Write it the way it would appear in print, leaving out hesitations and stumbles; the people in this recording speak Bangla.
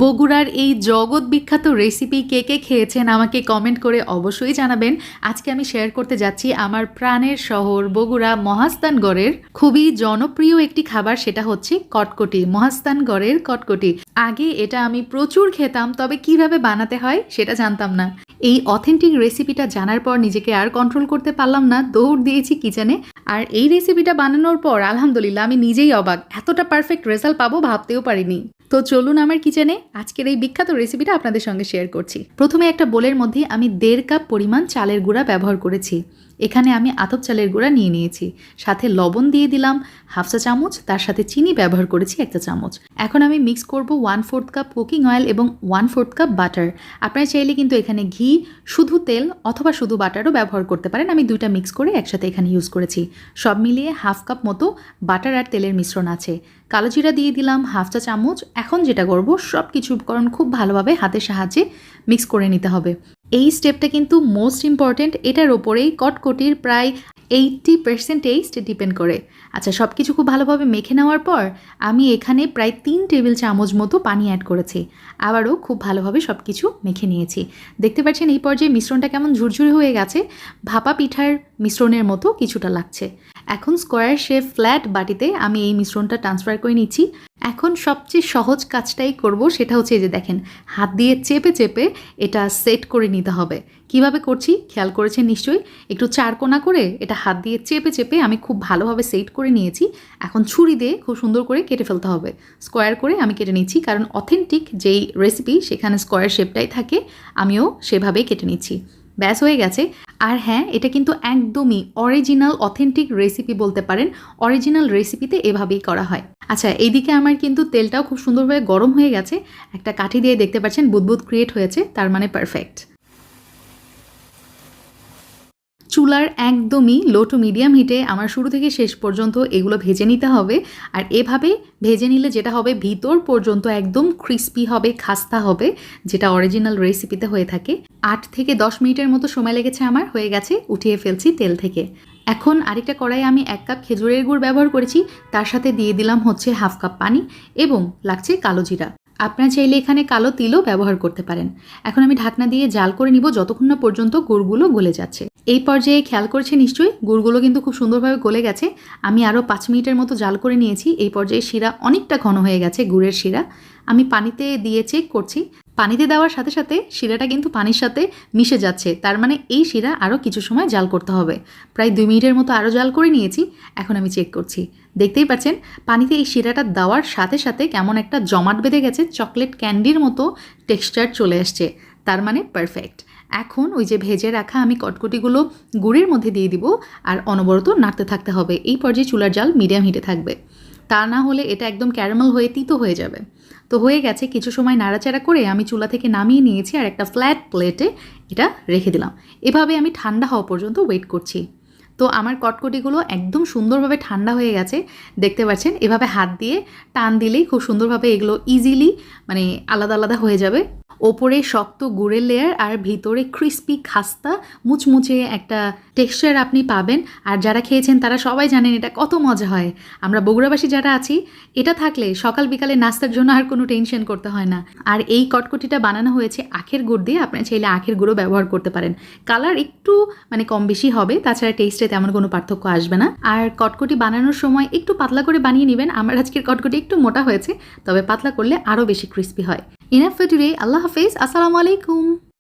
বগুড়ার এই জগৎ বিখ্যাত রেসিপি কে কে খেয়েছেন আমাকে কমেন্ট করে অবশ্যই জানাবেন। আজকে আমি শেয়ার করতে যাচ্ছি আমার প্রাণের শহর বগুড়া মহাস্থানগড়ের খুবই জনপ্রিয় একটি খাবার, সেটা হচ্ছে কটকটি, মহাস্থানগড়ের কটকটি। আগে এটা আমি প্রচুর খেতাম, তবে কিভাবে বানাতে হয় সেটা জানতাম না। এই অথেন্টিক রেসিপিটা জানার পর নিজেকে আর কন্ট্রোল করতে পারলাম না, দৌড় দিয়েছি কিচেনে। আর এই রেসিপিটা বানানোর পর আলহামদুলিল্লাহ আমি নিজেই অবাক, এতটা পারফেক্ট রেজাল্ট পাবো ভাবতেও পারিনি। তো চলুন আমার কিচেনে আজকের এই বিখ্যাত রেসিপিটা আপনাদের সঙ্গে শেয়ার করছি। প্রথমে একটা বোলের মধ্যে আমি 1.5 কাপ পরিমাণ চালের গুঁড়া ব্যবহার করেছি। এখানে আমি আতপ চালের গুঁড়া নিয়ে নিয়েছি, সাথে লবণ দিয়ে দিলাম 1/2 চা চামচ, তার সাথে চিনি ব্যবহার করেছি 1 চা চামচ। এখন আমি মিক্স করব 1/4 কাপ কুকিং অয়েল এবং 1/4 কাপ বাটার। আপনারা চাইলে কিন্তু এখানে ঘি, শুধু তেল অথবা শুধু বাটারও ব্যবহার করতে পারেন। আমি দুইটা মিক্স করে একসাথে এখানে ইউজ করেছি। সব মিলিয়ে 1/2 কাপ মতো বাটার আর তেলের মিশ্রণ আছে। কালো জিরা দিয়ে দিলাম 1/2 চা চামচ। এখন যেটা করব, সব কিছু উপকরণ খুব ভালোভাবে হাতের সাহায্যে মিক্স করে নিতে হবে। এই স্টেপটা কিন্তু মোস্ট ইম্পর্টেন্ট, এটার ওপরেই কটকটির প্রায় 80% টেস্ট ডিপেন্ড করে। আচ্ছা, সব কিছু খুব ভালোভাবে মেখে নেওয়ার পর আমি এখানে প্রায় 3 টেবিল চামচ মতো পানি অ্যাড করেছি। আবারও খুব ভালোভাবে সব কিছু মেখে নিয়েছি। দেখতে পাচ্ছেন এই পর্যায়ে মিশ্রণটা কেমন ঝুরঝুরে হয়ে গেছে, ভাপা পিঠার মিশ্রণের মতো কিছুটা লাগছে। এখন স্কোয়ার শেপ ফ্ল্যাট বাটিতে আমি এই মিশ্রণটা ট্রান্সফার করে নিচ্ছি। এখন সবচেয়ে সহজ কাজটাই করব, সেটা হচ্ছে এই যে দেখেন, হাত দিয়ে চেপে চেপে এটা সেট করে নিতে হবে। কিভাবে করছি খেয়াল করেছেন নিশ্চয়ই। একটু চারকোনা করে এটা হাত দিয়ে চেপে চেপে আমি খুব ভালোভাবে সেট করে নিয়েছি। এখন ছুরি দিয়ে খুব সুন্দর করে কেটে ফেলতে হবে। স্কোয়ার করে আমি কেটে নিচ্ছি, কারণ অথেন্টিক যেই রেসিপি সেখানে স্কোয়ার শেপটাই থাকে, আমিও সেভাবেই কেটে নিচ্ছি। ব্যাস হয়ে গেছে। আর হ্যাঁ, এটা কিন্তু একদমই অরিজিনাল অথেন্টিক রেসিপি বলতে পারেন। অরিজিনাল রেসিপিতে এভাবেই করা হয়। আচ্ছা, এইদিকে আমার কিন্তু তেলটাও খুব সুন্দরভাবে গরম হয়ে গেছে। একটা কাঠি দিয়ে দেখতে পাচ্ছেন বুদবুদ ক্রিয়েট হয়েছে, তার মানে পারফেক্ট। চুলার একদমই লো টু মিডিয়াম হিটে আমার শুরু থেকে শেষ পর্যন্ত এগুলো ভেজে নিতে হবে। আর এভাবে ভেজে নিলে যেটা হবে, ভিতর পর্যন্ত একদম ক্রিস্পি হবে, খাস্তা হবে, যেটা অরিজিনাল রেসিপিতে হয়ে থাকে। 8 থেকে 10 মিনিটের মতো সময় লেগেছে আমার, হয়ে গেছে, উঠিয়ে ফেলছি তেল থেকে। এখন আরেকটা কড়াইয়ে আমি 1 কাপ খেজুরের গুড় ব্যবহার করেছি, তার সাথে দিয়ে দিলাম হচ্ছে 1/2 কাপ পানি এবং লাগছে কালো জিরা। আপনারা চাইলে এখানে কালো তিলও ব্যবহার করতে পারেন। এখন আমি ঢাকনা দিয়ে জাল করে নিব যতক্ষণ না পর্যন্ত গুড়গুলো গলে যাচ্ছে। এই পর্যায়ে খেয়াল করছে নিশ্চয়ই, গুড়গুলো কিন্তু খুব সুন্দরভাবে গলে গেছে। আমি আরও 5 মিনিটের মতো জাল করে নিয়েছি। এই পর্যায়ে শিরা অনেকটা ঘন হয়ে গেছে, গুড়ের শিরা। আমি পানিতে দিয়ে চেক করছি। পানিতে দেওয়ার সাথে সাথে শিরাটা কিন্তু পানির সাথে মিশে যাচ্ছে, তার মানে এই শিরা আরও কিছু সময় জাল করতে হবে। প্রায় 2 মিনিটের মতো আরও জাল করে নিয়েছি। এখন আমি চেক করছি। দেখতেই পাচ্ছেন পানিতে এই শিরাটা দেওয়ার সাথে সাথে কেমন একটা জমাট বেঁধে গেছে, চকলেট ক্যান্ডির মতো টেক্সচার চলে আসছে, তার মানে পারফেক্ট। এখন ওই যে ভেজে রাখা আমি কটকটিগুলো গুড়ের মধ্যে দিয়ে দিব আর অনবরত নাড়তে থাকতে হবে। এই পর্যায়ে চুলার জাল মিডিয়াম হিটে থাকবে, তা না হলে এটা একদম ক্যারামেল হয়ে তিতো হয়ে যাবে। তো হয়ে গেছে, কিছু সময় নাড়াচাড়া করে আমি চুলা থেকে নামিয়ে নিয়েছি আর একটা ফ্ল্যাট প্লেটে এটা রেখে দিলাম। এভাবে আমি ঠান্ডা হওয়া পর্যন্ত ওয়েট করছি। তো আমার কটকটিগুলো একদম সুন্দরভাবে ঠান্ডা হয়ে গেছে। দেখতে পাচ্ছেন এভাবে হাত দিয়ে টান দিলেই খুব সুন্দরভাবে এগুলো ইজিলি মানে আলাদা আলাদা হয়ে যাবে। ওপরে শক্ত গুড়ের লেয়ার আর ভিতরে ক্রিস্পি খাস্তা মুচমুচে একটা টেক্সচার আপনি পাবেন। আর যারা খেয়েছেন তারা সবাই জানেন এটা কত মজা হয়। আমরা বগুড়াবাসী যারা আছি, এটা থাকলে সকাল বিকালে নাস্তার জন্য আর কোনো টেনশন করতে হয় না। আর এই কটকটিটা বানানো হয়েছে আখের গুড় দিয়ে, আপনারা চাইলে আখের গুঁড়ো ব্যবহার করতে পারেন। কালার একটু মানে কম বেশি হবে, তাছাড়া টেস্টে তেমন কোনো পার্থক্য আসবে না। আর কটকটি বানানোর সময় একটু পাতলা করে বানিয়ে নেবেন। আমার আজকের কটকটি একটু মোটা হয়েছে, তবে পাতলা করলে আরও বেশি ক্রিস্পি হয়। Enough for today. আল্লাহ হাফেজ, আসসালামু আলাইকুম।